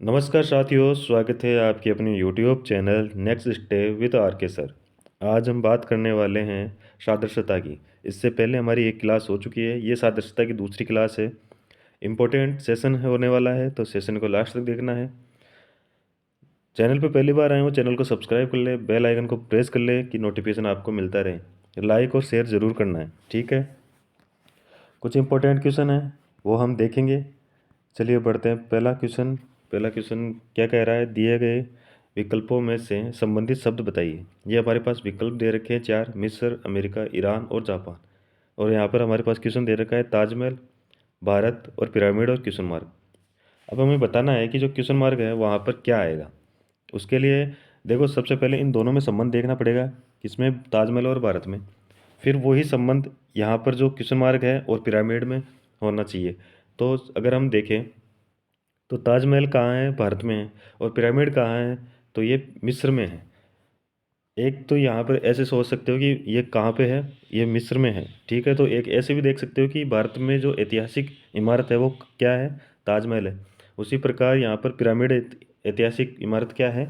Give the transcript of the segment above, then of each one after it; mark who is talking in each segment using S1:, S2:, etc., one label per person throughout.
S1: नमस्कार साथियों, स्वागत है आपके अपने YouTube channel next step with R K sir. आज हम बात करने वाले हैं सादृश्यता की। इससे पहले हमारी एक क्लास हो चुकी है, ये सादृश्यता की दूसरी क्लास है। इम्पोर्टेंट सेशन होने वाला है, तो सेशन को लास्ट तक देखना है। चैनल पे पहली बार आए हो, चैनल को सब्सक्राइब कर ले, बेल आइकन को प्रेस कर ले कि नोटिफिकेशन आपको मिलता रहे। लाइक और शेयर ज़रूर करना है, ठीक है। कुछ इंपॉर्टेंट क्वेश्चन है, वो हम देखेंगे। चलिए बढ़ते हैं। पहला क्वेश्चन क्या कह रहा है, दिए गए विकल्पों में से संबंधित शब्द बताइए। ये हमारे पास विकल्प दे रखे हैं चार: मिस्र, अमेरिका, ईरान और जापान। और यहाँ पर हमारे पास क्वेश्चन दे रखा है ताजमहल, भारत और पिरामिड और क्वेश्चन मार्क। अब हमें बताना है कि जो क्वेश्चन मार्क है वहाँ पर क्या आएगा। उसके लिए देखो, सबसे पहले इन दोनों में संबंध देखना पड़ेगा, किसमें, ताजमहल और भारत में। फिर वही संबंध यहाँ पर जो क्वेश्चन मार्क है और पिरामिड में होना चाहिए। तो अगर हम देखें तो ताजमहल कहाँ है, भारत में है। और पिरामिड कहाँ है, तो ये मिस्र में है। एक तो यहाँ पर ऐसे सोच सकते हो कि ये कहाँ पे है, ये मिस्र में है, ठीक है। तो एक ऐसे भी देख सकते हो कि भारत में जो ऐतिहासिक इमारत है वो क्या है, ताजमहल है। उसी प्रकार यहाँ पर पिरामिड ऐतिहासिक इमारत क्या है,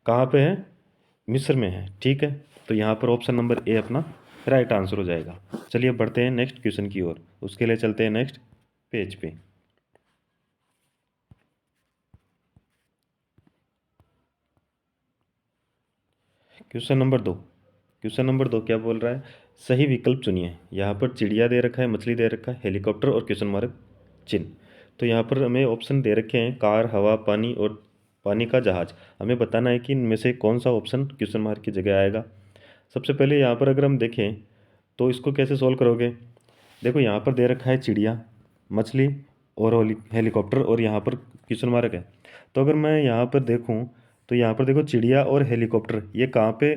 S1: कहाँ पे है, मिस्र में है, ठीक है। तो यहाँ पर ऑप्शन नंबर ए अपना राइट आंसर हो जाएगा। चलिए बढ़ते हैं नेक्स्ट क्वेश्चन की ओर। उसके लिए चलते हैं नेक्स्ट पेज पे। क्वेश्चन नंबर दो क्या बोल रहा है, सही विकल्प चुनिए। यहाँ पर चिड़िया दे रखा है, मछली दे रखा है, हेलीकॉप्टर और क्वेश्चन मार्क चिन्ह। तो यहाँ पर हमें ऑप्शन दे रखे हैं कार, हवा, पानी और पानी का जहाज। हमें बताना है कि इनमें से कौन सा ऑप्शन क्वेश्चन मार्क की जगह आएगा। सबसे पहले यहाँ पर अगर हम देखें तो इसको कैसे सॉल्व करोगे। देखो यहाँ पर दे रखा है चिड़िया, मछली और हेलीकॉप्टर, और यहाँ पर क्वेश्चन मार्क है। तो अगर मैं यहाँ पर देखूँ तो यहाँ पर देखो चिड़िया और हेलीकॉप्टर ये कहाँ पे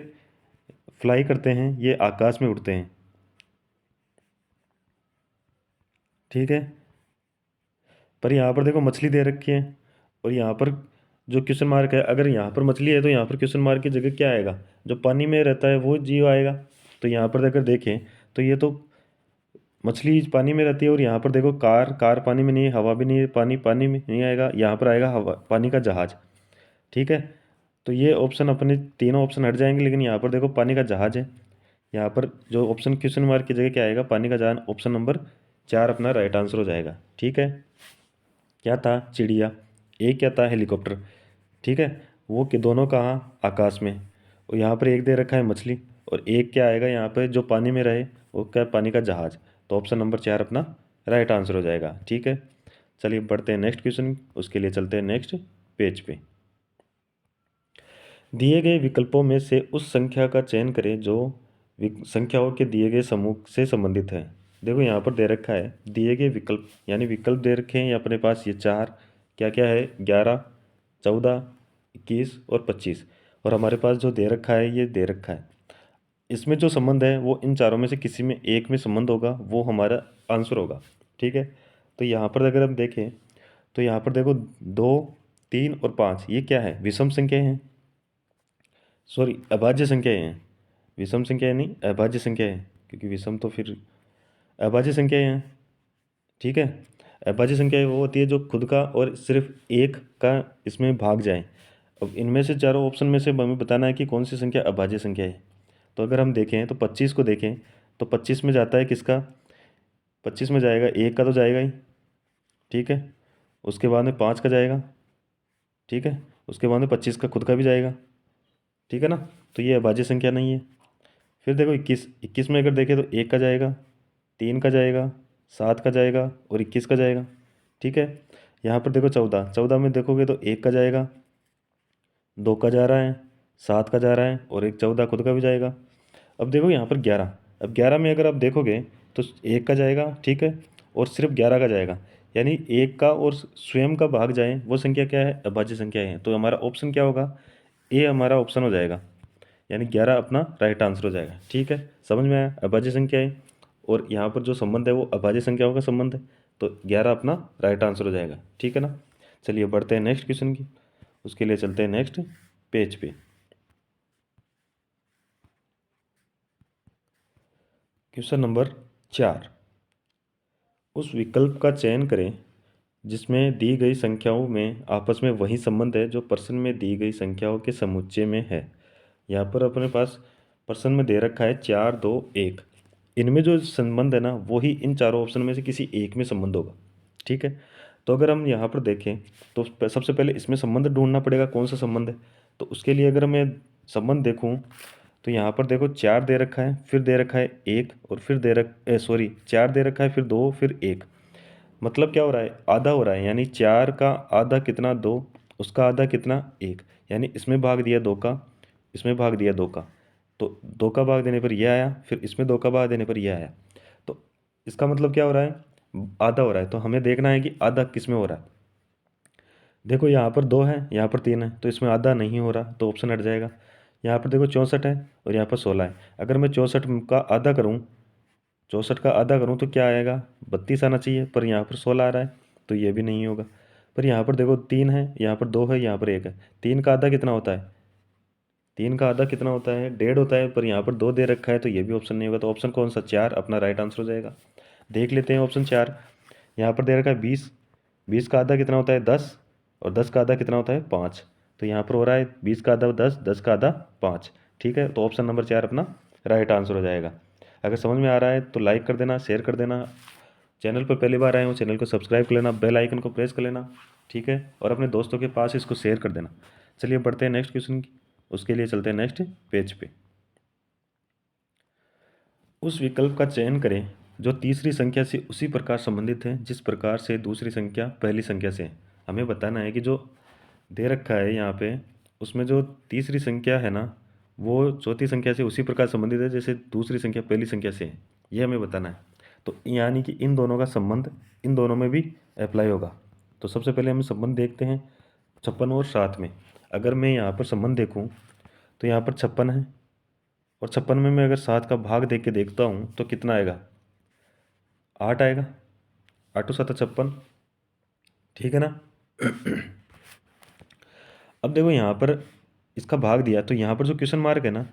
S1: फ्लाई करते हैं, ये आकाश में उड़ते हैं, ठीक है। पर यहाँ पर देखो मछली दे रखी है, और यहाँ पर जो क्वेश्चन मार्क है, अगर यहाँ पर मछली है तो यहाँ पर क्वेश्चन मार्क की जगह क्या आएगा, जो पानी में रहता है वो जीव आएगा। तो यहाँ पर अगर देखें तो ये तो मछली पानी में रहती है, और यहाँ पर देखो कार कार पानी में नहीं है, हवा भी नहीं है, पानी पानी में नहीं आएगा, यहाँ पर आएगा हवा, पानी का जहाज, ठीक है। तो ये ऑप्शन अपने तीनों ऑप्शन हट जाएंगे, लेकिन यहाँ पर देखो पानी का जहाज है। यहाँ पर जो ऑप्शन क्वेश्चन मार्क की जगह क्या आएगा, पानी का जहाज। ऑप्शन नंबर चार अपना राइट आंसर हो जाएगा, ठीक है। क्या था, चिड़िया। एक क्या था, हेलीकॉप्टर, ठीक है। वो कि दोनों कहाँ, आकाश में। और यहाँ पर एक दे रखा है मछली, और एक क्या आएगा यहाँ पर जो पानी में रहे, वो क्या, पानी का जहाज। तो ऑप्शन नंबर चार अपना राइट आंसर हो जाएगा, ठीक है। चलिए बढ़ते हैं नेक्स्ट क्वेश्चन। उसके लिए चलते हैं नेक्स्ट पेज पे। दिए गए विकल्पों में से उस संख्या का चयन करें जो संख्याओं के दिए गए समूह से संबंधित है। देखो यहाँ पर दे रखा है दिए गए विकल्प, यानी विकल्प दे रखे हैं अपने पास ये चार। क्या क्या है, 11, 14, 21 और 25। और हमारे पास जो दे रखा है ये दे रखा है, इसमें जो संबंध है वो इन चारों में से किसी में एक में संबंध होगा, वो हमारा आंसर होगा, ठीक है। तो यहाँ पर अगर हम देखें तो यहाँ पर देखो 2, 3 और 5 ये क्या है, विषम संख्या हैं, सॉरी अभाज्य संख्याएं हैं। विषम संख्या नहीं, अभाज्य संख्या है, क्योंकि विषम तो फिर अभाज्य संख्याएं हैं, ठीक है। अभाज्य संख्या वो होती है जो खुद का और सिर्फ एक का इसमें भाग जाए। अब इनमें से चारों ऑप्शन में से हमें बताना है कि कौन सी संख्या अभाज्य संख्या है। तो अगर हम देखें तो 25 को देखें तो 25 में जाता है किसका, 25 में जाएगा एक का तो जाएगा ही, ठीक है। उसके बाद में 5 का जाएगा, ठीक है। उसके बाद में 25 का खुद का भी जाएगा, ठीक है ना। तो ये अभाज्य संख्या नहीं है। फिर देखो 21 में अगर देखें तो एक का जाएगा, 3 का जाएगा, 7 का जाएगा और 21 का जाएगा, ठीक है। यहाँ पर देखो 14 में देखोगे तो एक का जाएगा, 2 का जा रहा है, 7 का जा रहा है और एक 14 खुद का भी जाएगा। अब देखो यहाँ पर 11, अब 11 में अगर आप देखोगे तो एक का जाएगा, ठीक है, और सिर्फ 11 का जाएगा। यानी एक का और स्वयं का भाग जाए वो संख्या क्या है, अभाज्य संख्या है। तो हमारा ऑप्शन क्या होगा, ए हमारा ऑप्शन हो जाएगा, यानी 11 अपना राइट आंसर हो जाएगा, ठीक है। समझ में आया, अभाज्य संख्या है और यहाँ पर जो संबंध है वो अभाज्य संख्याओं का संबंध है। तो 11 अपना राइट आंसर हो जाएगा, ठीक है ना। चलिए बढ़ते हैं नेक्स्ट क्वेश्चन की। उसके लिए चलते हैं नेक्स्ट पेज पे। क्वेश्चन नंबर 4, उस विकल्प का चयन करें जिसमें दी गई संख्याओं में आपस में वही संबंध है जो प्रश्न में दी गई संख्याओं के समुच्चय में है। यहाँ पर अपने पास प्रश्न में दे रखा है 4 2 1। इनमें जो संबंध है ना वही इन चारों ऑप्शन में से किसी एक में संबंध होगा। ठीक है, तो अगर हम यहाँ पर देखें तो सबसे पहले इसमें संबंध ढूंढना पड़ेगा, कौन सा संबंध है। तो उसके लिए अगर मैं संबंध देखूँ तो यहाँ पर देखो 4 दे रखा है, फिर दे रखा है 1, और फिर सॉरी 4 दे रखा है, फिर 2, फिर 1। मतलब क्या हो रहा है, आधा हो रहा है, यानी 4 का आधा कितना 2, उसका आधा कितना 1, यानी इसमें भाग दिया 2 का, इसमें भाग दिया 2 का, तो 2 का भाग देने पर यह आया, फिर इसमें 2 का भाग देने पर यह आया। तो इसका मतलब क्या हो रहा है, आधा हो रहा है। तो हमें देखना है कि आधा किस में हो रहा है। देखो यहाँ पर 2 है, यहाँ पर 3 है, तो इसमें आधा नहीं हो रहा, तो ऑप्शन हट जाएगा। यहाँ पर देखो 64 है और यहाँ पर 16 है। अगर मैं 64 का आधा करूँ, 64 का आधा करूँ तो क्या आएगा, 32 आना चाहिए, पर यहाँ पर 16 आ रहा है, तो ये भी नहीं होगा। पर यहाँ पर देखो 3 है, यहाँ पर 2 है, यहाँ पर 1 है। 3 का आधा कितना होता है, 3 का आधा कितना होता है, 1.5 होता है, पर यहाँ पर 2 दे रखा है, तो ये भी ऑप्शन नहीं होगा। तो ऑप्शन कौन सा, 4 अपना राइट आंसर हो जाएगा। देख लेते हैं ऑप्शन 4। यहाँ पर दे रखा है 20, 20 का आधा कितना होता है 10, और 10 का आधा कितना होता है 5। तो यहाँ पर हो रहा है 20 का आधा 10, 10 का आधा 5। ठीक है, तो ऑप्शन नंबर 4 अपना राइट आंसर हो जाएगा। अगर समझ में आ रहा है तो लाइक कर देना, शेयर कर देना। चैनल पर पहली बार आए हो चैनल को सब्सक्राइब कर लेना, बेल आइकन को प्रेस कर लेना। ठीक है, और अपने दोस्तों के पास इसको शेयर कर देना। चलिए बढ़ते हैं नेक्स्ट क्वेश्चन की, उसके लिए चलते हैं नेक्स्ट पेज पे। उस विकल्प का चयन करें जो तीसरी संख्या से उसी प्रकार संबंधित है जिस प्रकार से दूसरी संख्या पहली संख्या से है। हमें बताना है कि जो दे रखा है यहाँ पे, उसमें जो तीसरी संख्या है ना वो चौथी संख्या से उसी प्रकार संबंधित है जैसे दूसरी संख्या पहली संख्या से है, ये हमें बताना है। तो यानी कि इन दोनों का संबंध इन दोनों में भी अप्लाई होगा। तो सबसे पहले हम संबंध देखते हैं 56 और 7 में। अगर मैं यहाँ पर संबंध देखूँ तो यहाँ पर 56 है, और 56 में मैं अगर 7 का भाग देख के देखता हूँ तो कितना आएगा, 8 आएगा। 8 7 56, ठीक है ना। अब देखो यहाँ पर इसका भाग दिया, तो यहाँ पर जो क्वेश्चन मार्क है ना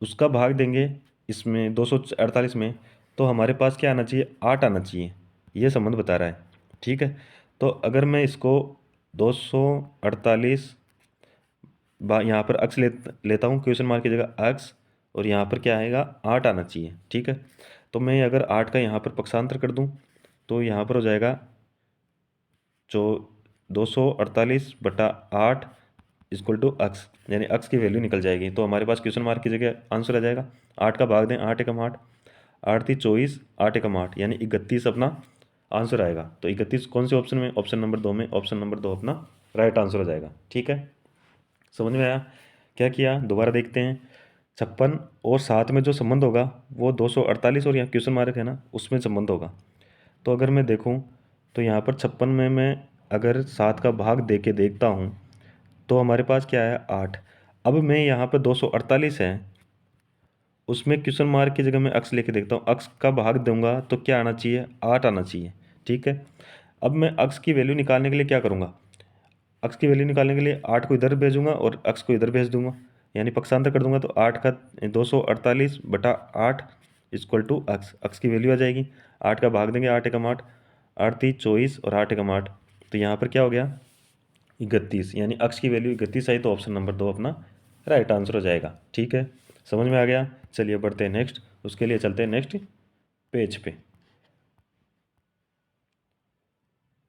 S1: उसका भाग देंगे इसमें 248 में, तो हमारे पास क्या आना चाहिए, 8 आना चाहिए। ये संबंध बता रहा है। ठीक है, तो अगर मैं इसको 248 यहाँ पर अक्स लेता हूँ, क्वेश्चन मार्क की जगह अक्स, और यहाँ पर क्या आएगा, 8 आना चाहिए। ठीक है, तो मैं अगर 8 का यहाँ पर पक्षांतर कर दूँ तो यहाँ पर हो जाएगा जो 248/8 इक्वल टू अक्स, यानी अक्स की वैल्यू निकल जाएगी। तो हमारे पास क्वेश्चन मार्क की जगह आंसर आ जाएगा। 8 का भाग दें, 8 एकम 8, 8 3 24, 8 एकम 8, यानी 31 अपना आंसर आएगा। तो 31 कौन से ऑप्शन में, ऑप्शन नंबर 2 में, ऑप्शन नंबर 2 अपना राइट आंसर हो जाएगा। ठीक है, समझ में आया। क्या किया, दोबारा देखते हैं। 56 और 7 में जो संबंध होगा वो 248 और यहाँ क्वेश्चन मार्क है ना उसमें संबंध होगा। तो अगर मैं देखूँ तो यहाँ पर 56 में मैं अगर 7 का भाग दे के देखता हूँ तो हमारे पास क्या है, 8। अब मैं यहाँ पर 248 है, उसमें क्वेश्चन मार्क की जगह मैं अक्स लेके देखता हूँ, अक्स का भाग दूंगा तो क्या आना चाहिए, 8 आना चाहिए। ठीक है, अब मैं अक्स की वैल्यू निकालने के लिए क्या करूँगा, अक्स की वैल्यू निकालने के लिए 8 को इधर भेजूंगा और अक्स को इधर भेज दूंगा, यानी पक्षांतर कर दूंगा। तो 8 का 248/8 इक्वल टू अक्स, अक्स की वैल्यू आ जाएगी। 8 का भाग देंगे, 8 एकम 8, 8 3 24 और 8 एकम 8, तो यहाँ पर क्या हो गया, 31, यानी अक्स की वैल्यू 31 आई, तो ऑप्शन नंबर 2 अपना राइट आंसर हो जाएगा। ठीक है, समझ में आ गया। चलिए बढ़ते हैं नेक्स्ट, उसके लिए चलते हैं नेक्स्ट पेज पे।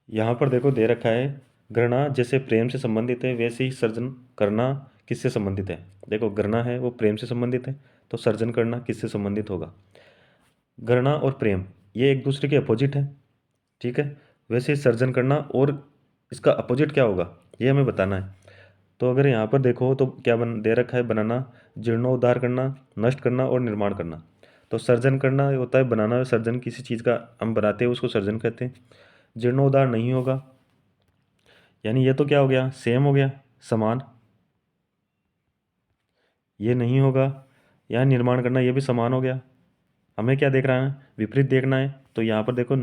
S1: यहाँ पर देखो दे रखा है, गणना जैसे प्रेम से संबंधित है वैसे ही सर्जन करना किससे संबंधित है। देखो गणना है वो प्रेम से संबंधित है, तो सर्जन करना किससे संबंधित होगा। गणना और प्रेम ये एक दूसरे के अपोजिट है। ठीक है, वैसे ही सर्जन करना और इसका अपोजिट क्या होगा ये हमें बताना है। तो अगर यहाँ पर देखो तो क्या दे रखा है, बनाना, जीर्णोद्धार करना, नष्ट करना और निर्माण करना। तो सर्जन करना होता है बनाना, सर्जन किसी चीज़ का हम बनाते हैं उसको सर्जन कहते हैं। जीर्णोद्धार नहीं होगा, यानी ये तो क्या हो गया, सेम हो गया, समान। ये नहीं होगा, यहाँ निर्माण करना ये भी समान हो गया। हमें क्या देख रहा है, विपरीत देखना है। तो यहाँ पर देखो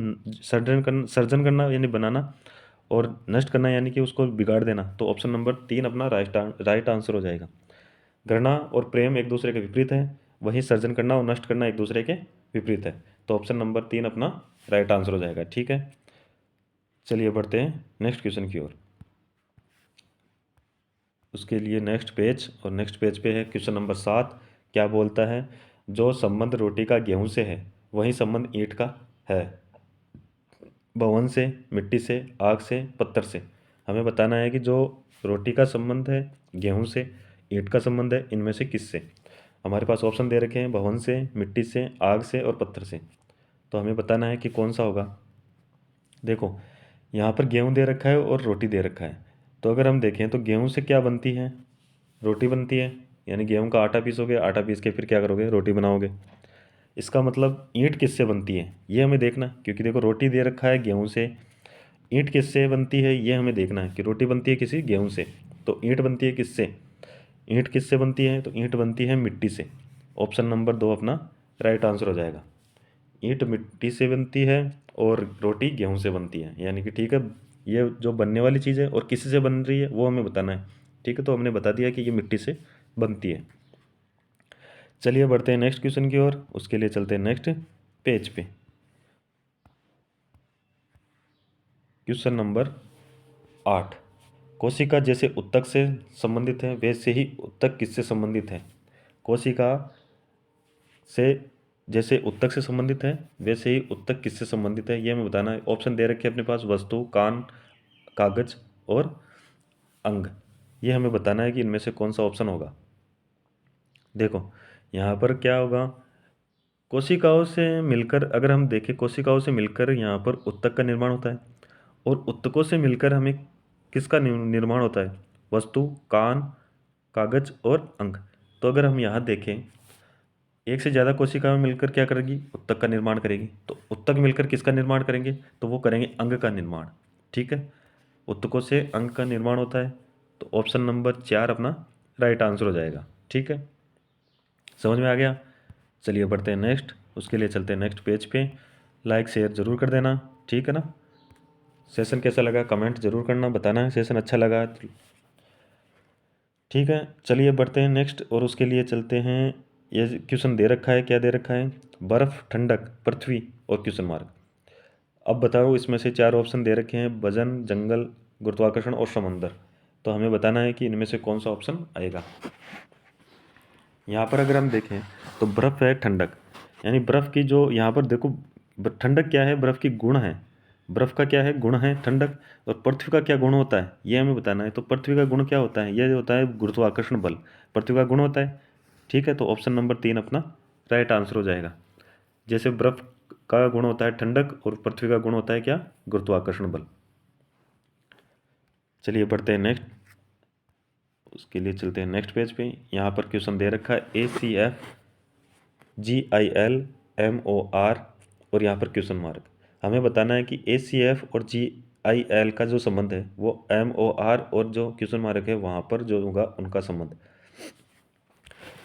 S1: सर्जन करना यानी बनाना, और नष्ट करना यानी कि उसको बिगाड़ देना। तो ऑप्शन नंबर 3 अपना राइट आंसर हो जाएगा। गणना और प्रेम एक दूसरे के विपरीत है, वहीं सर्जन करना और नष्ट करना एक दूसरे के विपरीत है। तो ऑप्शन नंबर 3 अपना राइट आंसर हो जाएगा। ठीक है, चलिए बढ़ते हैं नेक्स्ट क्वेश्चन की ओर। उसके लिए नेक्स्ट पेज, और नेक्स्ट पेज पे है क्वेश्चन नंबर 7। क्या बोलता है? जो संबंध रोटी का गेहूं से है वही संबंध ईंट का है। भवन से, मिट्टी से, आग से, पत्थर से। हमें बताना है कि जो रोटी का संबंध है गेहूं से, ईंट का संबंध है, इनमें से किससे। हमारे पास ऑप्शन दे रखे हैं भवन से, मिट्टी से, आग से और पत्थर से। तो हमें बताना है कि कौन सा होगा। देखो, यहाँ पर गेहूं दे रखा है और रोटी दे रखा है। तो अगर हम देखें तो गेहूं से क्या बनती है? रोटी बनती है। यानी गेहूं का आटा पीसोगे, आटा पीस के फिर क्या करोगे? रोटी बनाओगे। इसका मतलब ईंट किससे बनती है ये हमें देखना है, क्योंकि देखो रोटी दे रखा है गेहूं से, ईंट किससे बनती है ये हमें देखना है कि रोटी बनती है किसी गेहूं से, तो ईंट बनती है किससे? ईंट किससे बनती है? तो ईंट बनती है मिट्टी से। ऑप्शन नंबर 2 अपना राइट आंसर हो जाएगा। ईंट मिट्टी से बनती है और रोटी गेहूं से बनती है, यानी कि ठीक है, ये जो बनने वाली चीज़ है और किसी से बन रही है वो हमें बताना है। ठीक है, तो हमने बता दिया कि ये मिट्टी से बनती है। चलिए बढ़ते हैं नेक्स्ट क्वेश्चन की ओर। उसके लिए चलते हैं नेक्स्ट पेज पे। Question number 8। कोशिका जैसे उत्तक से संबंधित है वैसे ही उत्तक किससे संबंधित है? कोशिका से जैसे उत्तक से संबंधित है वैसे ही उत्तक किससे संबंधित है ये हमें बताना है। ऑप्शन दे रखे हैं अपने पास वस्तु, कान, कागज और अंग। ये हमें बताना है कि इनमें से कौन सा ऑप्शन होगा। देखो, यहाँ पर क्या होगा, कोशिकाओं से मिलकर अगर हम देखें, कोशिकाओं से मिलकर यहाँ पर उत्तक का निर्माण होता है, और उत्तकों से मिलकर हमें किसका निर्माण होता है? वस्तु, कान, कागज और अंग। तो अगर हम यहाँ देखें, एक से ज़्यादा कोशिकाएं मिलकर क्या करेगी? उत्तक का निर्माण करेगी। तो उत्तक मिलकर किसका निर्माण करेंगे? तो वो करेंगे अंग का निर्माण। ठीक है, उत्तकों से अंग का निर्माण होता है। तो ऑप्शन नंबर 4 अपना राइट आंसर हो जाएगा। ठीक है, समझ में आ गया। चलिए बढ़ते हैं नेक्स्ट। उसके लिए चलते हैं नेक्स्ट पेज पे। लाइक शेयर ज़रूर कर देना। ठीक है ना। सेशन कैसा लगा कमेंट ज़रूर करना, बताना है सेशन अच्छा लगा। ठीक है, चलिए बढ़ते हैं नेक्स्ट। और उसके लिए चलते हैं, ये क्वेश्चन दे रखा है, क्या दे रखा है? बर्फ़, ठंडक, पृथ्वी और क्वेश्चन मार्क। अब बताओ, इसमें से 4 ऑप्शन दे रखे हैं, वजन, जंगल, गुरुत्वाकर्षण और समंदर। तो हमें बताना है कि इनमें से कौन सा ऑप्शन आएगा। यहाँ पर अगर हम देखें तो बर्फ़ है, ठंडक, यानी बर्फ़ की जो यहाँ पर देखो, ठंडक क्या है? बर्फ़ की गुण है। बर्फ़ का क्या है? गुण है ठंडक। और पृथ्वी का क्या गुण होता है ये हमें बताना है। तो पृथ्वी का गुण क्या होता है? ये होता है गुरुत्वाकर्षण बल, पृथ्वी का गुण होता है। ठीक है, तो ऑप्शन नंबर 3 अपना राइट आंसर हो जाएगा। जैसे बर्फ़ का गुण होता है ठंडक और पृथ्वी का गुण होता है क्या? गुरुत्वाकर्षण बल। चलिए बढ़ते हैं नेक्स्ट। उसके लिए चलते हैं नेक्स्ट पेज पे। यहाँ पर क्वेश्चन दे रखा है ACF GIL MOR और यहाँ पर क्वेश्चन मार्क। हमें बताना है कि ACF और GIL का जो संबंध है वो MOR और जो क्वेश्चन मार्क है वहाँ पर जो होगा उनका संबंध।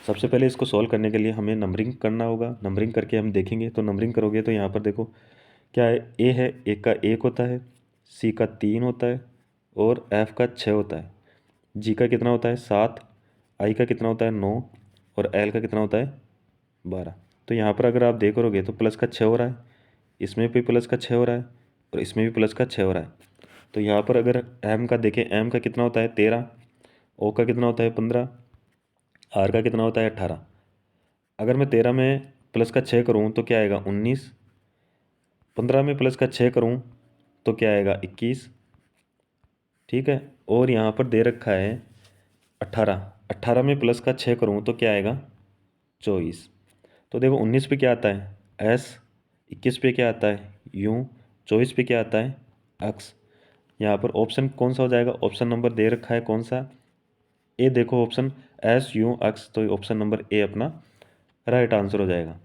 S1: सबसे पहले इसको सॉल्व करने के लिए हमें नंबरिंग करना होगा। नंबरिंग करके हम देखेंगे। तो नंबरिंग करोगे तो यहाँ पर देखो क्या है, ए है, एक का 1 होता है, सी का 3 होता है और एफ का 6 होता है, जी का कितना होता है 7, आई का कितना होता है 9 और एल का कितना होता है 12। तो यहाँ पर अगर आप देखोगे तो प्लस का 6 हो रहा है, इसमें भी प्लस का 6 हो रहा है और इसमें भी प्लस का 6 हो रहा है। तो यहाँ पर अगर एम का देखें, एम का कितना होता है 13, ओ का कितना होता है 15, आर का कितना होता है 18। अगर मैं 13 में प्लस का 6 करूँ तो क्या आएगा 19, 15 में प्लस का 6 करूँ तो क्या आएगा 21। ठीक है, और यहाँ पर दे रखा है 18, 18 में प्लस का 6 करूँ तो क्या आएगा 24। तो देखो 19 पे क्या आता है एस, 21 पे क्या आता है यू, 24 पे क्या आता है एक्स। यहाँ पर ऑप्शन कौन सा हो जाएगा? ऑप्शन नंबर दे रखा है कौन सा? ए। देखो ऑप्शन SUX, तो ऑप्शन नंबर ए अपना राइट आंसर हो जाएगा।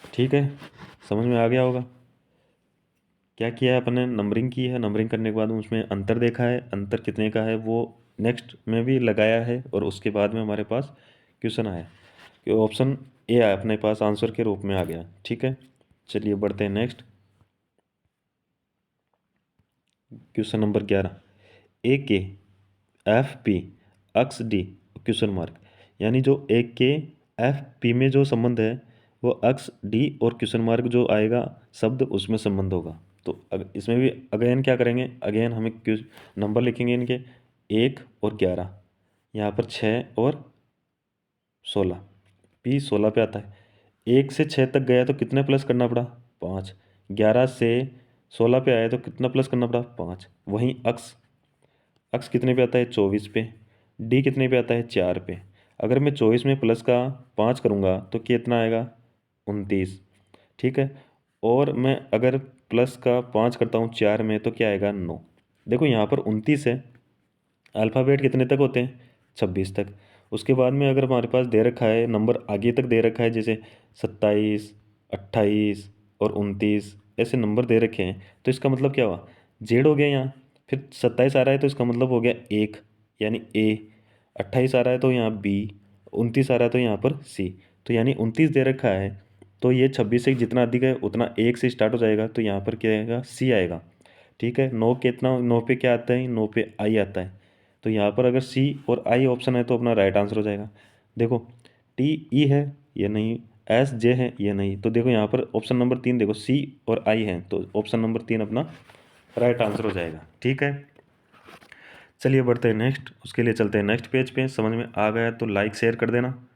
S1: ठीक है, समझ में आ गया होगा। क्या किया है अपने? नंबरिंग की है। नंबरिंग करने के बाद उसमें अंतर देखा है, अंतर कितने का है वो नेक्स्ट में भी लगाया है और उसके बाद में हमारे पास क्वेश्चन आया कि ऑप्शन ए आया अपने पास आंसर के रूप में आ गया। ठीक है, चलिए बढ़ते हैं next. Question number 11। AKFP XD question mark, यानी जो AKFP में जो संबंध है वो XD और क्वेश्चन मार्क जो आएगा शब्द उसमें संबंध होगा। तो इसमें भी अगेन क्या करेंगे, अगेन हमें क्यों नंबर लिखेंगे इनके 1 और 11, यहाँ पर 6 और 16, पी 16 पे आता है। 1 से 6 तक गया तो कितने प्लस करना पड़ा, 5। 11 से 16 पे आया तो कितना प्लस करना पड़ा, 5। वहीं अक्स अक्स कितने पे आता है, 24 पे। डी कितने पे आता है, 4 पे। अगर मैं 24 में प्लस का 5 करूँगा तो कितना आएगा, 29। ठीक है। और मैं अगर प्लस का 5 करता हूँ 4 में तो क्या आएगा, 9। देखो यहाँ पर 29 है, अल्फ़ाबेट कितने तक होते हैं, 26 तक। उसके बाद में अगर हमारे पास दे रखा है नंबर आगे तक दे रखा है, जैसे 27, 28 और 29 ऐसे नंबर दे रखे हैं, तो इसका मतलब क्या हुआ, जेड हो गया यहाँ। फिर 27 आ रहा है तो इसका मतलब हो गया 1 यानी ए। 28 आ रहा है तो यहाँ बी। 29 आ रहा है तो यहाँ पर सी। तो यानी 29 दे रखा है, तो ये 26 से जितना अधिक है उतना 1 से स्टार्ट हो जाएगा, तो यहाँ पर क्या आएगा, सी आएगा। ठीक है। 9 कितना, 9 पे क्या आता है, 9 पे आई आता है। तो यहाँ पर अगर सी और आई ऑप्शन है तो अपना राइट आंसर हो जाएगा। देखो टी ई है, ये नहीं। एस जे है, ये नहीं। तो देखो यहाँ पर ऑप्शन नंबर 3 देखो, सी और आई है, तो ऑप्शन नंबर 3 अपना राइट आंसर हो जाएगा। ठीक है। चलिए बढ़ते हैं नेक्स्ट, उसके लिए चलते हैं नेक्स्ट पेज पे। समझ में आ गया तो लाइक शेयर कर देना,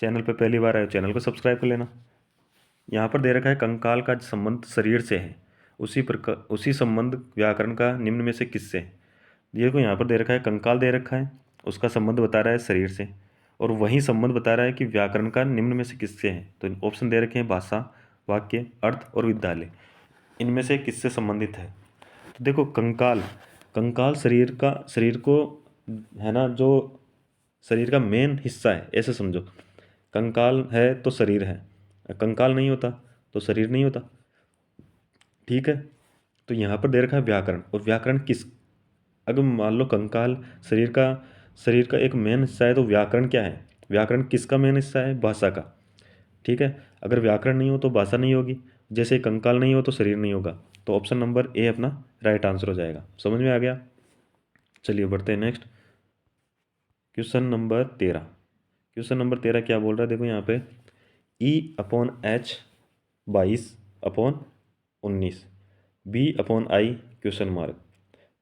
S1: चैनल पे पहली बार आए चैनल को सब्सक्राइब कर लेना। यहाँ पर दे रखा है कंकाल का संबंध शरीर से है, उसी प्रकार उसी संबंध व्याकरण का निम्न में से किससे है। देखो यहाँ पर दे रखा है कंकाल दे रखा है, उसका संबंध बता रहा है शरीर से, और वही संबंध बता रहा है कि व्याकरण का निम्न में से किससे है। तो ऑप्शन दे रखे हैं भाषा, वाक्य, अर्थ और विद्यालय, इनमें से किससे संबंधित है। तो देखो कंकाल, कंकाल शरीर को है ना, जो शरीर का मेन हिस्सा है ऐसे समझो। कंकाल है तो शरीर है, कंकाल नहीं होता तो शरीर नहीं होता। ठीक है। तो यहाँ पर दे रखा है व्याकरण, और व्याकरण किस, अगर मान लो कंकाल शरीर का एक मेन हिस्सा है तो व्याकरण क्या है, व्याकरण किसका मेन हिस्सा है, भाषा का। ठीक है। अगर व्याकरण नहीं हो तो भाषा नहीं होगी, जैसे कंकाल नहीं हो तो शरीर नहीं होगा। तो ऑप्शन नंबर ए अपना राइट आंसर हो जाएगा। समझ में आ गया। चलिए बढ़ते हैं next, question number 13। Question number 13 क्या बोल रहा है, देखो यहाँ पे E upon H 22/19, B upon I question mark.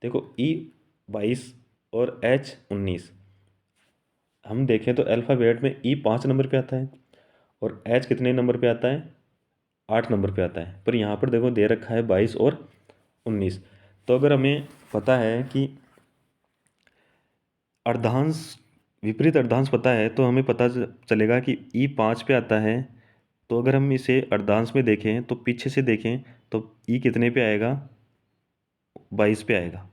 S1: देखो ई 22 और एच 19, हम देखें तो अल्फ़ाबेट में ई 5 नंबर पे आता है और एच कितने नंबर पे आता है, 8 नंबर पे आता है। पर यहाँ पर देखो दे रखा है 22 और 19। तो अगर हमें पता है कि अर्धांश, विपरीत अर्धांश पता है, तो हमें पता चलेगा कि ई 5 पे आता है। तो अगर हम इसे अर्धांश में देखें तो पीछे से देखें तो ई कितने पे आएगा, 22 पे आएगा।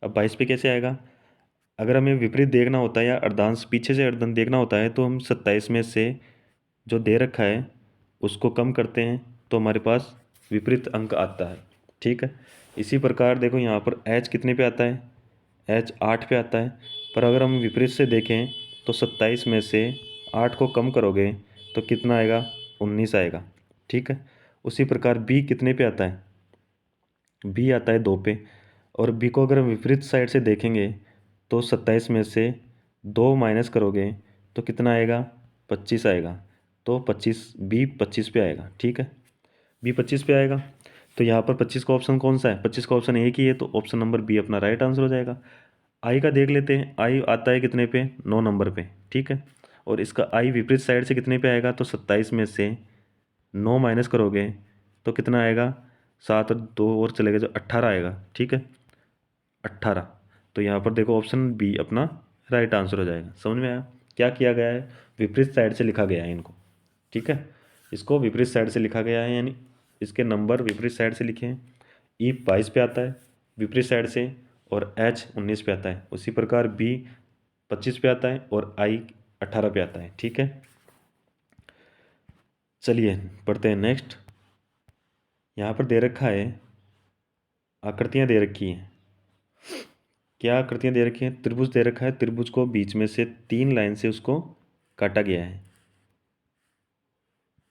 S1: अब 22 पे कैसे आएगा, अगर हमें विपरीत देखना होता है या अर्धांश पीछे से अर्धांश देखना होता है तो हम 27 में से जो दे रखा है उसको कम करते हैं तो हमारे पास विपरीत अंक आता है। ठीक है। इसी प्रकार देखो यहाँ पर एच कितने पे आता है, एच 8 पे आता है। पर अगर हम विपरीत से देखें तो 27 में से 8 को कम करोगे तो कितना आएगा, 19 आएगा। ठीक है। उसी प्रकार बी कितने पे आता है, बी आता है 2 पे। और बी को अगर हम विपरीत साइड से देखेंगे तो 27 में से 2 माइनस करोगे तो कितना आएगा, 25 आएगा। तो 25, बी 25 पे आएगा। ठीक है। बी 25 पे आएगा। तो यहाँ पर 25 का ऑप्शन कौन सा है, 25 का ऑप्शन एक ही है, तो ऑप्शन नंबर बी अपना राइट आंसर हो जाएगा। आई का देख लेते हैं, आई आता है कितने पे, 9 नंबर पे। ठीक है। और इसका आई विपरीत साइड से कितने पे आएगा, तो 27 में से 9 माइनस करोगे तो कितना आएगा, 7 और 2 और चले गए तो 18 आएगा। ठीक है, 18। तो यहाँ पर देखो ऑप्शन बी अपना राइट आंसर हो जाएगा। समझ में आया क्या किया गया है, विपरीत साइड से लिखा गया है इनको। ठीक है, इसको विपरीत साइड से लिखा गया है, यानी इसके नंबर विपरीत साइड से लिखे हैं। ई 22 पे आता है विपरीत साइड से, और एच 19 पे आता है। उसी प्रकार बी 25 पे आता है और आई 18 पे आता है। ठीक है। चलिए पढ़ते हैं नेक्स्ट। यहाँ पर दे रखा है, आकृतियाँ दे रखी हैं। क्या आकृतियाँ दे रखी हैं, त्रिभुज दे रखा है, त्रिभुज को बीच में से 3 लाइन से उसको काटा गया है।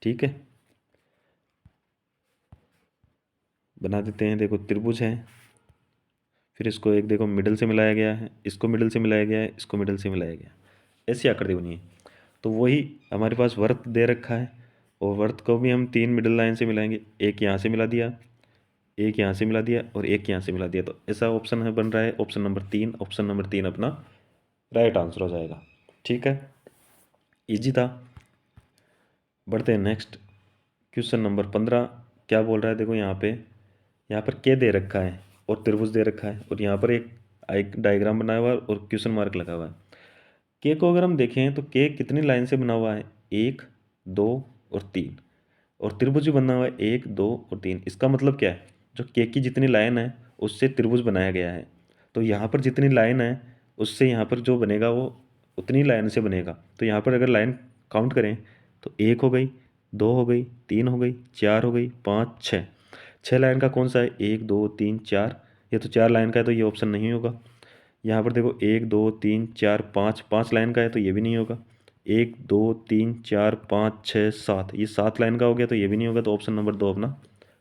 S1: ठीक है, बना देते हैं। देखो त्रिभुज है, फिर इसको एक देखो मिडल से मिलाया गया है, इसको मिडल से मिलाया गया है, इसको मिडल से मिलाया गया है, ऐसी आकृति बनी है। तो वही हमारे पास वर्त दे रखा है, और वर्त को भी हम 3 मिडल लाइन से मिलाएंगे। एक यहाँ से मिला दिया, एक यहाँ से मिला दिया और एक यहाँ से मिला दिया, तो ऐसा ऑप्शन है बन रहा है ऑप्शन नंबर 3। ऑप्शन नंबर 3 अपना राइट आंसर हो जाएगा। ठीक है, इजी था। बढ़ते हैं नेक्स्ट, क्वेश्चन नंबर 15। क्या बोल रहा है, देखो यहाँ पर के दे रखा है और त्रिभुज दे रखा है, और यहाँ पर एक डायग्राम बनाया हुआ है और क्वेश्चन मार्क लगा हुआ है। के को अगर हम देखें तो के कितनी लाइन से बना हुआ है, 1 2 और 3, और त्रिभुज भी बना हुआ है 1 2 और 3। इसका मतलब क्या है, जो के की जितनी लाइन है उससे त्रिभुज बनाया गया है, तो यहाँ पर जितनी लाइन है उससे यहाँ पर जो बनेगा वो उतनी लाइन से बनेगा। तो यहाँ पर अगर लाइन काउंट करें तो 1 हो गई, 2 हो गई, 3 हो गई, 4 हो गई, 5 6। 6 लाइन का कौन सा है, 1 2 3 4, ये तो 4 लाइन का है तो ये ऑप्शन नहीं होगा। यहाँ पर देखो 1 2 3 4 5, 5 लाइन का है तो ये भी नहीं होगा। 1 2 3 4 5 6 7, ये 7 लाइन का हो गया तो ये भी नहीं होगा। तो ऑप्शन नंबर 2 अपना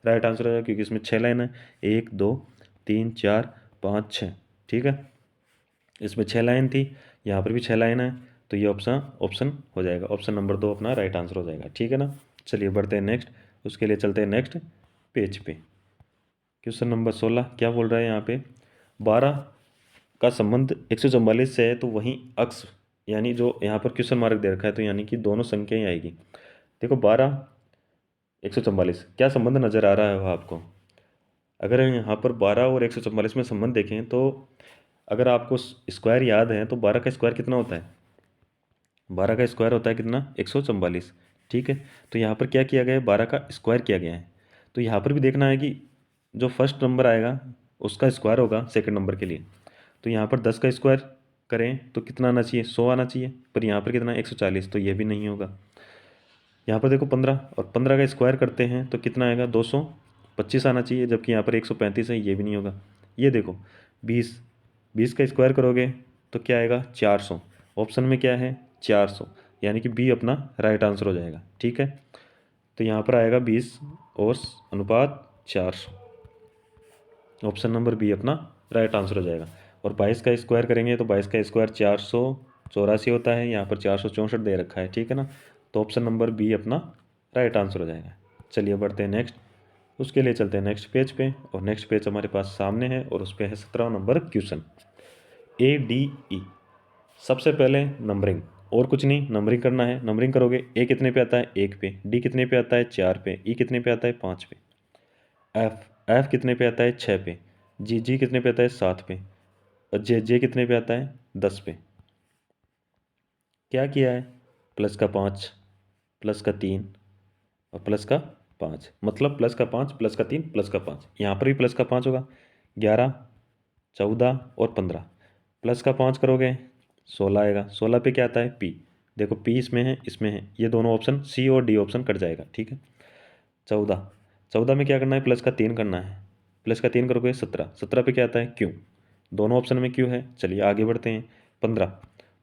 S1: राइट आंसर है, क्योंकि इसमें 6 लाइन है, 1 2 3 4 5 6। ठीक है, इसमें 6 लाइन थी, यहाँ पर भी 6 लाइन है, तो ये ऑप्शन ऑप्शन हो जाएगा, ऑप्शन नंबर 2 अपना राइट आंसर हो जाएगा। ठीक है ना, चलिए बढ़ते हैं नेक्स्ट, उसके लिए चलते हैं नेक्स्ट पेज पे। क्वेश्चन नंबर 16 क्या बोल रहा है यहाँ पे, 12 का संबंध 144 से है, तो वहीं अक्स यानी जो यहाँ पर क्वेश्चन मार्क दे रखा है, तो यानी कि दोनों संख्याएं आएगी। देखो 12 144 क्या संबंध नज़र आ रहा है वह आपको। अगर यहाँ पर 12 और 144 में संबंध देखें तो अगर आपको स्क्वायर याद है तो 12 का स्क्वायर कितना होता है, 12 का स्क्वायर होता है कितना, 144। ठीक है, तो यहाँ पर क्या किया गया है, 12 का स्क्वायर किया गया है। तो यहाँ पर भी देखना है कि जो फर्स्ट नंबर आएगा उसका स्क्वायर होगा सेकंड नंबर के लिए। तो यहाँ पर 10 का स्क्वायर करें तो कितना आना चाहिए, 100 आना चाहिए, पर यहाँ पर कितना 140, तो ये भी नहीं होगा। यहाँ पर देखो 15 और 15 का स्क्वायर करते हैं तो कितना आएगा, 225 आना चाहिए, जबकि यहाँ पर 135 है, ये भी नहीं होगा। ये देखो 20, 20 का स्क्वायर करोगे तो क्या आएगा, 400। ऑप्शन में क्या है, 400, यानी कि बी अपना राइट आंसर हो जाएगा। ठीक है, तो यहाँ पर आएगा 20 और अनुपात 400, ऑप्शन नंबर बी अपना राइट आंसर हो जाएगा। और 22 का स्क्वायर करेंगे तो 22 का स्क्वायर 484 होता है, यहाँ पर 464 दे रखा है। ठीक है ना, तो ऑप्शन नंबर बी अपना राइट आंसर हो जाएगा। चलिए बढ़ते हैं नेक्स्ट, उसके लिए चलते हैं नेक्स्ट पेज पे, और नेक्स्ट पेज हमारे पास सामने है और उस पर है 17 नंबर क्वेश्चन, ADE। सबसे पहले नंबरिंग, और कुछ नहीं, नंबरिंग करना है। नंबरिंग करोगे, ए कितने पे आता है, 1 पे, डी कितने पे आता है, 4 पे, ई कितने पे आता है, 5 पे, एफ कितने पे आता है, 6 पे, जी कितने पे आता है, 7 पे, और जे कितने पे आता है, 10 पे। क्या किया है, प्लस का 5, प्लस का 3 और प्लस का 5, मतलब प्लस का 5 प्लस का 3 प्लस का 5, यहाँ पर भी प्लस का 5 होगा। 11 14 और 15, प्लस का 5 करोगे 16 आएगा। 16 पे क्या आता है, पी, देखो पी इसमें है, ये दोनों ऑप्शन सी और डी ऑप्शन कट जाएगा। ठीक है, 14, 14 में क्या करना है, प्लस का 3 करना है, प्लस का 3 करोगे 17, 17 पे क्या आता है, क्यू, दोनों ऑप्शन में क्यू है। चलिए आगे बढ़ते हैं, 15,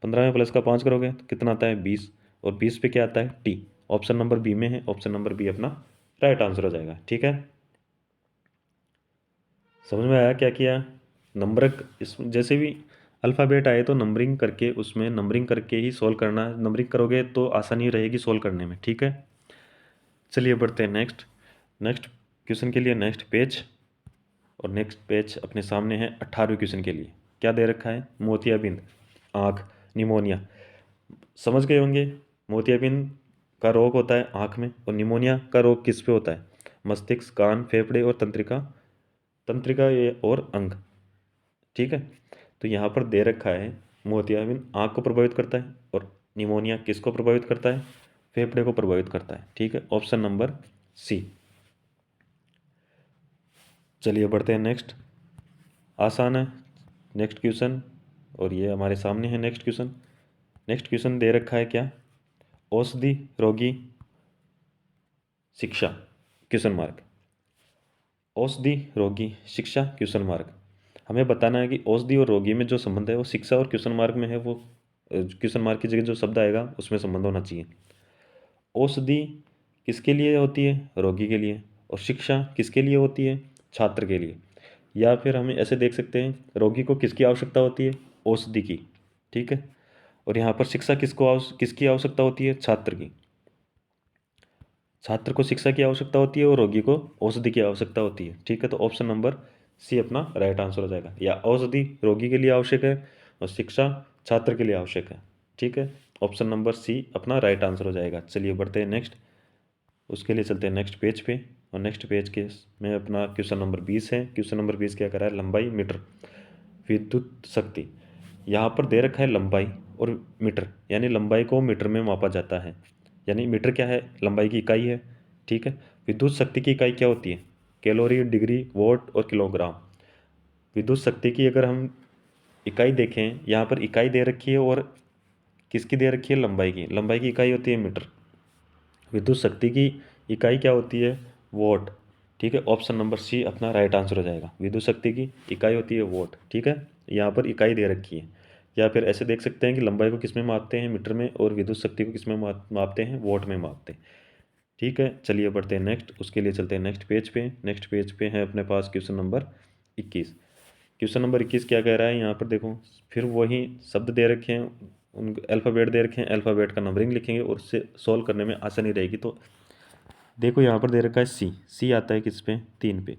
S1: 15 में प्लस का 5 करोगे तो कितना आता है, 20, और 20 पे क्या आता है, टी, ऑप्शन नंबर बी में है, ऑप्शन नंबर बी अपना राइट आंसर हो जाएगा। ठीक है, समझ में आया क्या किया, नंबर इस जैसे भी अल्फ़ाबेट आए तो नंबरिंग करके, उसमें नंबरिंग करके ही सॉल्व करना है, नंबरिंग करोगे तो आसानी रहेगी सॉल्व करने में। ठीक है, चलिए बढ़ते हैं नेक्स्ट, नेक्स्ट क्वेश्चन के लिए नेक्स्ट पेज, और नेक्स्ट पेज अपने सामने है 18वें क्वेश्चन के लिए। क्या दे रखा है, मोतियाबिंद, आँख, निमोनिया। समझ गए होंगे, मोतियाबिंद का रोग होता है आँख में, और निमोनिया का रोग किस पे होता है, मस्तिष्क, कान, फेफड़े और तंत्रिका, तंत्रिका ये और अंग। ठीक है, तो यहाँ पर दे रखा है मोतियाबिंद आँख को प्रभावित करता है, और निमोनिया किसको प्रभावित करता है, फेफड़े को प्रभावित करता है। ठीक है, ऑप्शन नंबर सी। चलिए बढ़ते हैं नेक्स्ट, आसान है नेक्स्ट क्वेश्चन, और ये हमारे सामने है नेक्स्ट क्वेश्चन। नेक्स्ट क्वेश्चन दे रखा है क्या, औषधि रोगी शिक्षा, क्वेश्चन मार्क, औषधि रोगी शिक्षा, क्वेश्चन मार्क। हमें बताना है कि औषधि और रोगी में जो संबंध है वो शिक्षा और क्वेश्चन मार्क में है, वो क्वेश्चन मार्क की जगह जो शब्द आएगा उसमें संबंध होना चाहिए। औषधि किसके लिए होती है, रोगी के लिए, और शिक्षा किसके लिए होती है, छात्र के लिए। या फिर हमें ऐसे देख सकते हैं, रोगी को किसकी आवश्यकता होती है, औषधि की। ठीक है, और यहाँ पर शिक्षा किसकी आवश्यकता होती है, छात्र की। छात्र को शिक्षा की आवश्यकता होती है और रोगी को औषधि की आवश्यकता होती है। ठीक है, तो ऑप्शन नंबर सी अपना राइट आंसर हो जाएगा। या औषधि रोगी के लिए आवश्यक है और शिक्षा छात्र के लिए आवश्यक है। ठीक है, ऑप्शन नंबर सी अपना राइट आंसर हो जाएगा। चलिए बढ़ते हैं नेक्स्ट, उसके लिए चलते हैं नेक्स्ट पेज पे। और नेक्स्ट पेज के में अपना क्वेश्चन नंबर 20 है। क्वेश्चन नंबर 20 क्या कर रहा है, लंबाई मीटर विद्युत शक्ति। यहाँ पर दे रखा है लंबाई और मीटर, यानी लंबाई को मीटर में मापा जाता है, यानी मीटर क्या है, लंबाई की इकाई है। ठीक है, विद्युत शक्ति की इकाई क्या होती है, कैलोरी, डिग्री, वोल्ट और किलोग्राम। विद्युत शक्ति की अगर हम इकाई देखें, यहाँ पर इकाई दे रखी है और किसकी दे रखी है, लंबाई की। लंबाई की इकाई होती है मीटर, विद्युत शक्ति की इकाई क्या होती है, वोट। ठीक है, ऑप्शन नंबर सी अपना राइट आंसर हो जाएगा। विद्युत शक्ति की इकाई होती है वोट। ठीक है, यहाँ पर इकाई दे रखी है। या फिर ऐसे देख सकते हैं कि लंबाई को किस में मापते हैं, मीटर में, और विद्युत शक्ति को किस में मापते हैं, वोट में मापते हैं। ठीक है, चलिए बढ़ते हैं नेक्स्ट, उसके लिए चलते हैं नेक्स्ट पेज पे। नेक्स्ट पेज पे है अपने पास क्वेश्चन नंबर 21। क्वेश्चन नंबर 21 क्या कह रहा है, यहाँ पर देखो, फिर वही शब्द दे रखे हैं, उन अल्फ़ाबेट दे रखे हैं, अल्फ़ाबेट का नंबरिंग लिखेंगे और उससे सॉल्व करने में आसानी रहेगी। तो देखो यहाँ पर दे रखा है सी, सी आता है किस पे, 3 पे,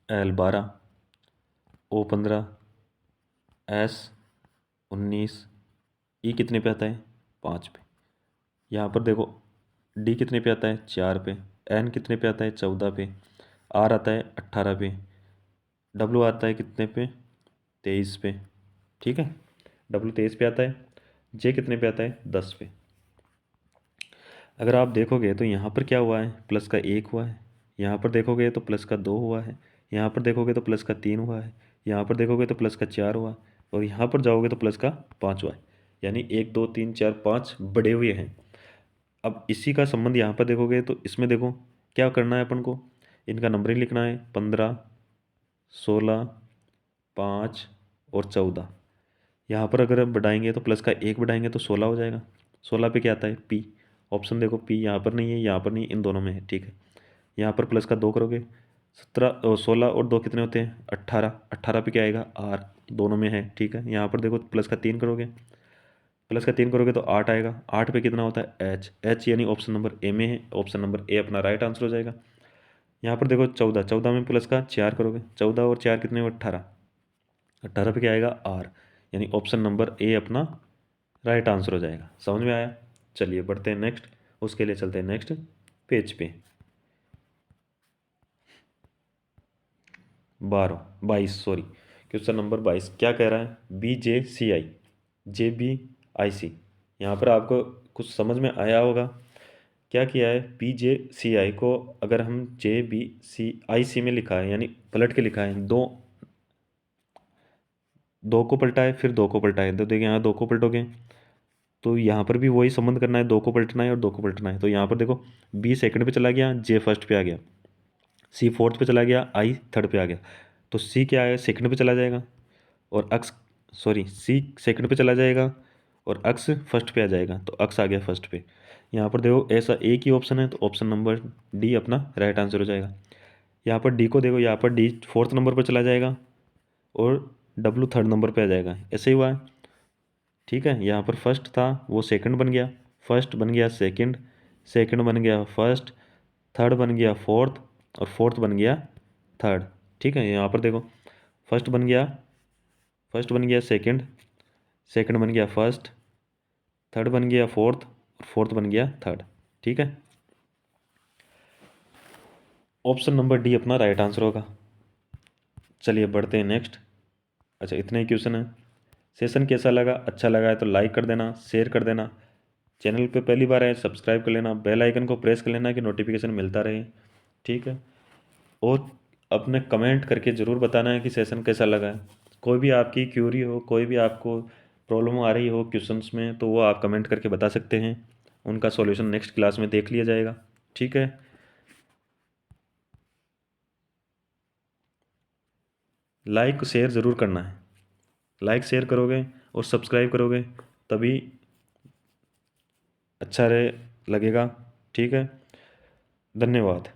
S1: एल 12, ओ 15, एस 19, ई कितने पे आता है, 5 पे। यहाँ पर देखो डी कितने पे आता है, 4 पे, एन कितने पे आता है, 14 पे, आर आता है 18 पे, डब्लू आता है कितने पे, 23 पे। ठीक है, डब्लू 23 पे आता है, जे कितने पे आता है, 10 पे। अगर आप देखोगे तो यहाँ पर क्या हुआ है, प्लस का 1 हुआ है, यहाँ पर देखोगे तो प्लस का 2 हुआ है, यहाँ पर देखोगे तो प्लस का 3 हुआ है, यहाँ पर देखोगे तो प्लस का 4 हुआ, और यहाँ पर जाओगे तो प्लस का 5 हुआ है। यानी 1 2 3 4 5 बढ़े हुए हैं। अब इसी का संबंध यहाँ पर देखोगे तो इसमें देखो क्या करना है अपन को, इनका नंबरिंग लिखना है, 15, 16, 5 और 14। यहाँ पर अगर हम बढ़ाएंगे तो प्लस का 1 बढ़ाएंगे तो 16 हो जाएगा। 16 पे क्या आता है, पी। ऑप्शन देखो, पी यहाँ पर नहीं है, यहाँ पर नहीं, इन दोनों में है। ठीक है, यहाँ पर प्लस का 2 करोगे, 17 16 और 2 कितने होते हैं, 18। 18 पे क्या आएगा, आर, दोनों में है। ठीक है, यहाँ पर देखो प्लस का 3 करोगे, प्लस का 3 करोगे तो 8 आएगा। 8 पे कितना होता है, एच, एच यानी ऑप्शन नंबर ए में है। ऑप्शन नंबर ए अपना राइट आंसर हो जाएगा। यहाँ पर देखो 14, 14 में प्लस का 4 करोगे, 14 और 4 कितने हुए, 18। 18 पे क्या आएगा, आर, यानी ऑप्शन नंबर ए अपना राइट आंसर हो जाएगा। समझ में आया। चलिए बढ़ते हैं नेक्स्ट, उसके लिए चलते हैं नेक्स्ट पेज पे। 22 सॉरी, क्वेश्चन नंबर 22 क्या कह रहा है, BJCI, JBIC। यहाँ पर आपको कुछ समझ में आया होगा। क्या किया है, BJCI को अगर हम JBCIC में लिखा है, यानी पलट के लिखा है, दो दो को पलटा है, फिर दो को पलटा है, तो देखिए यहाँ दो को पलटोगे तो यहाँ पर भी वही संबंध करना है, दो को पलटना है और दो को पलटना है। तो यहाँ पर देखो, बी सेकंड पे चला गया, जे फर्स्ट पे आ गया, सी फोर्थ पे चला गया, आई थर्ड पे आ गया। तो सी क्या है, सेकंड पे चला जाएगा, और अक्स, सॉरी, सी सेकंड पे चला जाएगा और अक्स फर्स्ट पे आ जाएगा, तो अक्स आ गया फर्स्ट पे। यहाँ पर देखो ऐसा एक ही ऑप्शन है, तो ऑप्शन नंबर डी अपना राइट आंसर हो जाएगा। यहाँ पर डी को देखो, यहाँ पर डी फोर्थ नंबर पर चला जाएगा और डब्लू थर्ड नंबर पे आ जाएगा, ऐसे ही हुआ है। ठीक है, यहाँ पर फर्स्ट था वो सेकंड बन गया, फर्स्ट बन गया सेकंड, सेकंड बन गया फर्स्ट, थर्ड बन गया फोर्थ, और फोर्थ बन गया थर्ड। ठीक है, यहाँ पर देखो, फर्स्ट बन गया, फर्स्ट बन गया सेकंड, सेकंड बन गया फर्स्ट, थर्ड बन गया फोर्थ, और फोर्थ बन गया थर्ड। ठीक है, ऑप्शन नंबर डी अपना राइट आंसर होगा। चलिए बढ़ते हैं नेक्स्ट। अच्छा, इतने ही क्वेश्चन है। सेशन कैसा लगा, अच्छा लगा है तो लाइक कर देना, शेयर कर देना। चैनल पे पहली बार है, सब्सक्राइब कर लेना, बेल आइकन को प्रेस कर लेना कि नोटिफिकेशन मिलता रहे। ठीक है, और अपने कमेंट करके ज़रूर बताना है कि सेशन कैसा लगा है। कोई भी आपकी क्यूरी हो, कोई भी आपको प्रॉब्लम आ रही हो क्वेश्चंस में, तो वो आप कमेंट करके बता सकते हैं, उनका सॉल्यूशन नेक्स्ट क्लास में देख लिया जाएगा। ठीक है, लाइक शेयर ज़रूर करना है, लाइक शेयर करोगे और सब्सक्राइब करोगे तभी अच्छा रहे लगेगा। ठीक है, धन्यवाद।